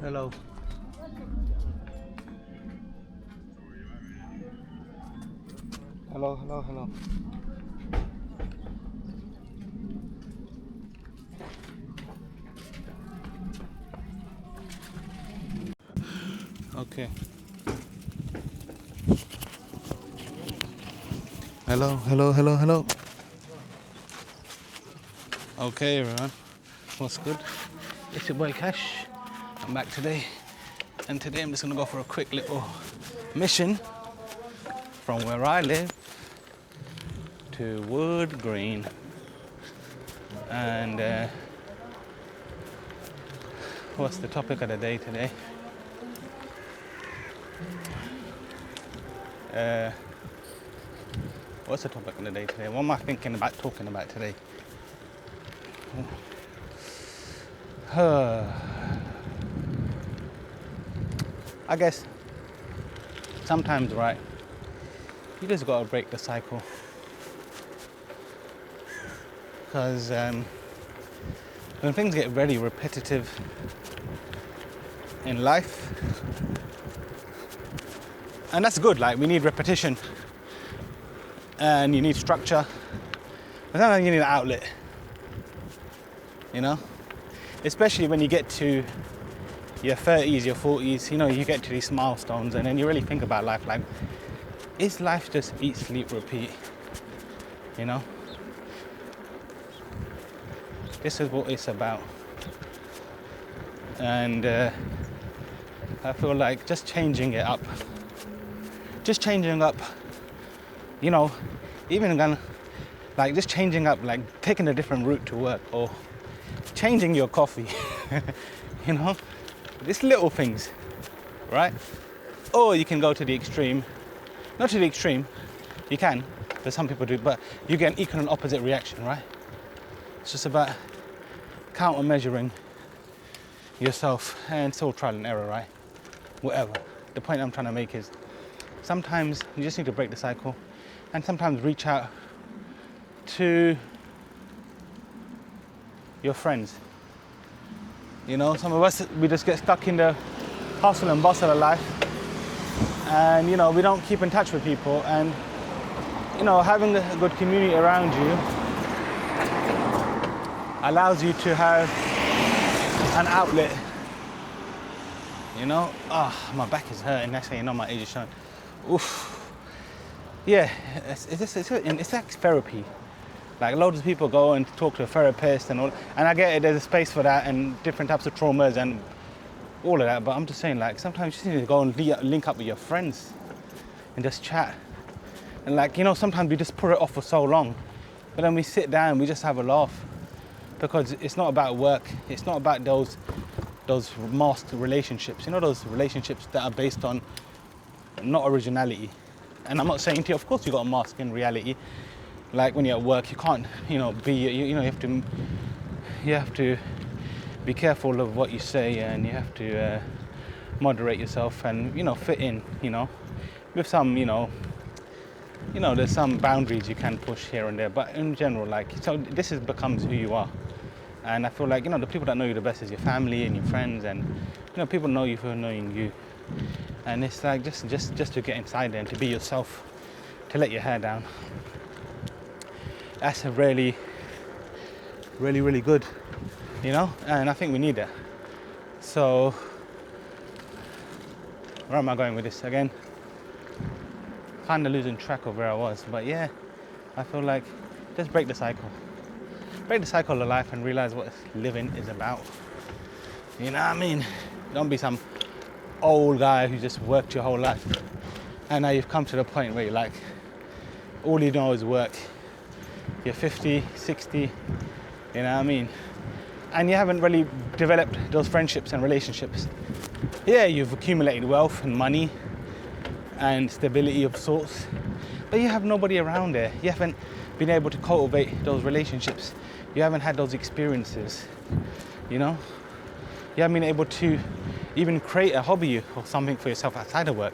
Hello. Hello, hello, hello. Okay. Hello, hello, hello, hello. Okay, everyone. What's good? It's your boy Cash. I'm back today. And today I'm just gonna go for a quick little mission from where I live to Wood Green. And what's the topic of the day today? What's the topic of the day today? What am I thinking about talking about today? I guess sometimes, right, you just gotta break the cycle. Because when things get very repetitive in life, and that's good, like we need repetition and you need structure, but sometimes you need an outlet, you know? Especially when you get to your 30s, your 40s, you know, you get to these milestones and then you really think about life, like, is life just eat, sleep, repeat, you know? This is what it's about. And I feel like just changing it up, you know, even gonna, like just changing up, like taking a different route to work or changing your coffee, you know, these little things, right? Or you can go to the extreme, not to the extreme, you can, but some people do, but you get an equal and opposite reaction, right? It's just about counter measuring yourself, and it's all trial and error, right? Whatever. The point I'm trying to make is sometimes you just need to break the cycle and sometimes reach out to your friends. You know, some of us, we just get stuck in the hustle and bustle of life and, you know, we don't keep in touch with people, and, you know, having a good community around you allows you to have an outlet, you know? My back is hurting, next thing you know my age is showing. Oof. Yeah, it's like therapy. Like loads of people go and talk to a therapist and all, and I get it, there's a space for that and different types of traumas and all of that, but I'm just saying, like, sometimes you just need to go and link up with your friends and just chat. And like, you know, sometimes we just put it off for so long, but then we sit down, we just have a laugh, because it's not about work, it's not about those masked relationships, you know, those relationships that are based on not originality. And I'm not saying to you, of course you got a mask in reality. Like when you're at work, you can't, you know, you have to be careful of what you say, and you have to moderate yourself and, you know, fit in, you know, with some, you know, there's some boundaries you can push here and there, but in general, like, so this becomes who you are. And I feel like, you know, the people that know you the best is your family and your friends, and, you know, people know you for knowing you. And it's like just to get inside there and to be yourself, to let your hair down. That's a really, really, really good, you know, and I think we need that. So, where am I going with this again? Kind of losing track of where I was, but yeah, I feel like just break the cycle. Break the cycle of life and realize what living is about. You know what I mean? Don't be some old guy who just worked your whole life and now you've come to the point where you're like, all you know is work. You're 50, 60, you know what I mean? And you haven't really developed those friendships and relationships. Yeah, you've accumulated wealth and money and stability of sorts, but you have nobody around there. You haven't been able to cultivate those relationships. You haven't had those experiences, you know? You haven't been able to even create a hobby or something for yourself outside of work.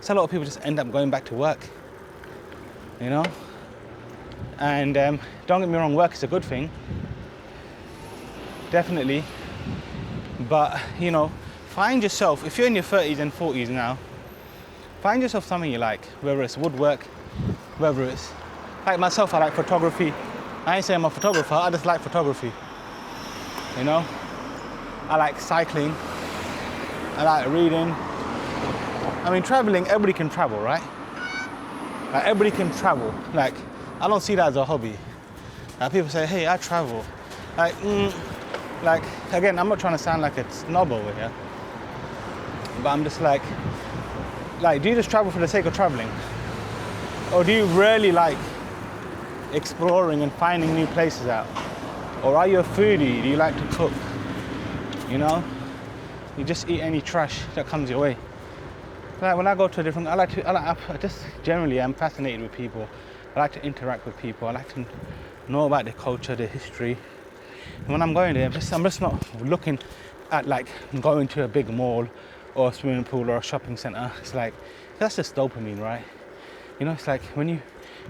So a lot of people just end up going back to work, you know? And don't get me wrong, work is a good thing, definitely. But, you know, find yourself, if you're in your 30s and 40s now, find yourself something you like, whether it's woodwork, whether it's, like myself, I like photography. I ain't saying I'm a photographer, I just like photography, you know? I like cycling, I like reading. I mean, traveling, everybody can travel, right? Like, everybody can travel. Like, I don't see that as a hobby. Like, people say, hey, I travel. Like, again, I'm not trying to sound like a snob over here, but I'm just like, do you just travel for the sake of traveling? Or do you really like exploring and finding new places out? Or are you a foodie? Do you like to cook? You know? You just eat any trash that comes your way. Like when I go to a different, I just generally I'm fascinated with people. I like to interact with people. I like to know about their culture, their history. And when I'm going there, I'm just not looking at like going to a big mall or a swimming pool or a shopping center. It's like, that's just dopamine, right? You know, it's like when you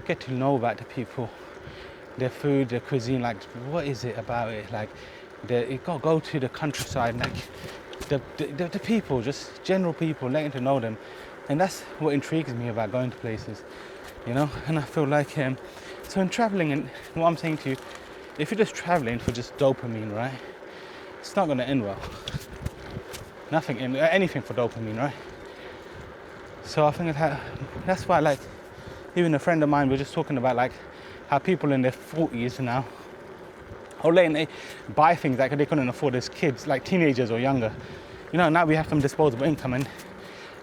get to know about the people, their food, their cuisine, like what is it about it? Like, you gotta go to the countryside, like the people, just general people, letting to know them. And that's what intrigues me about going to places, you know? And I feel like, so in traveling, and what I'm saying to you, if you're just traveling for just dopamine, right? It's not gonna end well. Anything for dopamine, right? So I think that's why, like, even a friend of mine was just talking about like how people in their 40s now, or late, they buy things that they couldn't afford as kids, like teenagers or younger. You know, now we have some disposable income and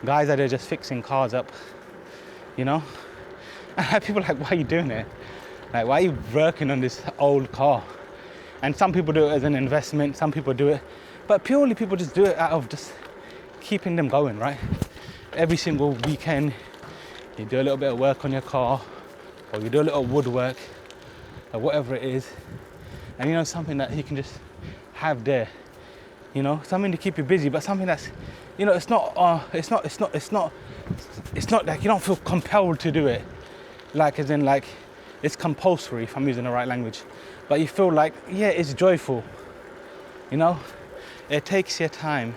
guys that are just fixing cars up, you know? And people are like, why are you doing it? Like, why are you working on this old car? And some people do it as an investment, some people do it, but purely people just do it out of just keeping them going, right? Every single weekend, you do a little bit of work on your car, or you do a little woodwork, or whatever it is. And you know, something that you can just have there, you know, something to keep you busy, but something that's, you know, it's not like you don't feel compelled to do it, like as in like it's compulsory, if I'm using the right language, but you feel like, yeah, it's joyful, you know, it takes your time.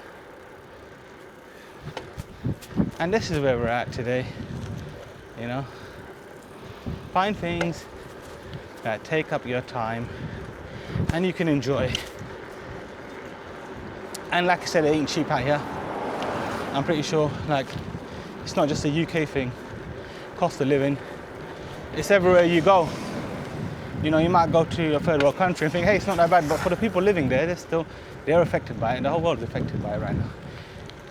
And this is where we're at today, you know, find things that take up your time and you can enjoy. And like I said, it ain't cheap out here. I'm pretty sure, like, it's not just a UK thing. Cost of living, it's everywhere you go. You know, you might go to a third world country and think, hey, it's not that bad, but for the people living there, they're affected by it. The whole world's affected by it right now,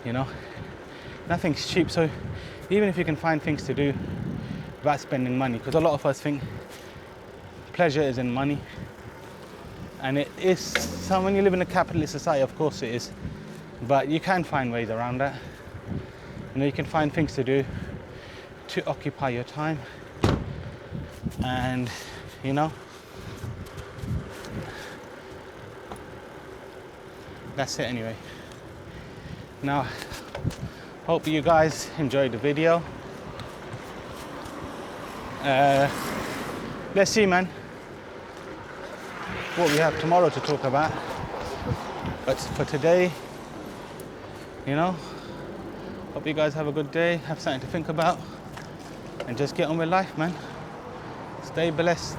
you know. Nothing's cheap, so even if you can find things to do without spending money, because a lot of us think pleasure is in money, and it is. So when you live in a capitalist society, of course it is, but you can find ways around that. You know, you can find things to do to occupy your time, and you know, that's it anyway. Now, hope you guys enjoyed the video. Let's see, man, what we have tomorrow to talk about. But for today, you know, hope you guys have a good day, have something to think about, and just get on with life, man. Stay blessed.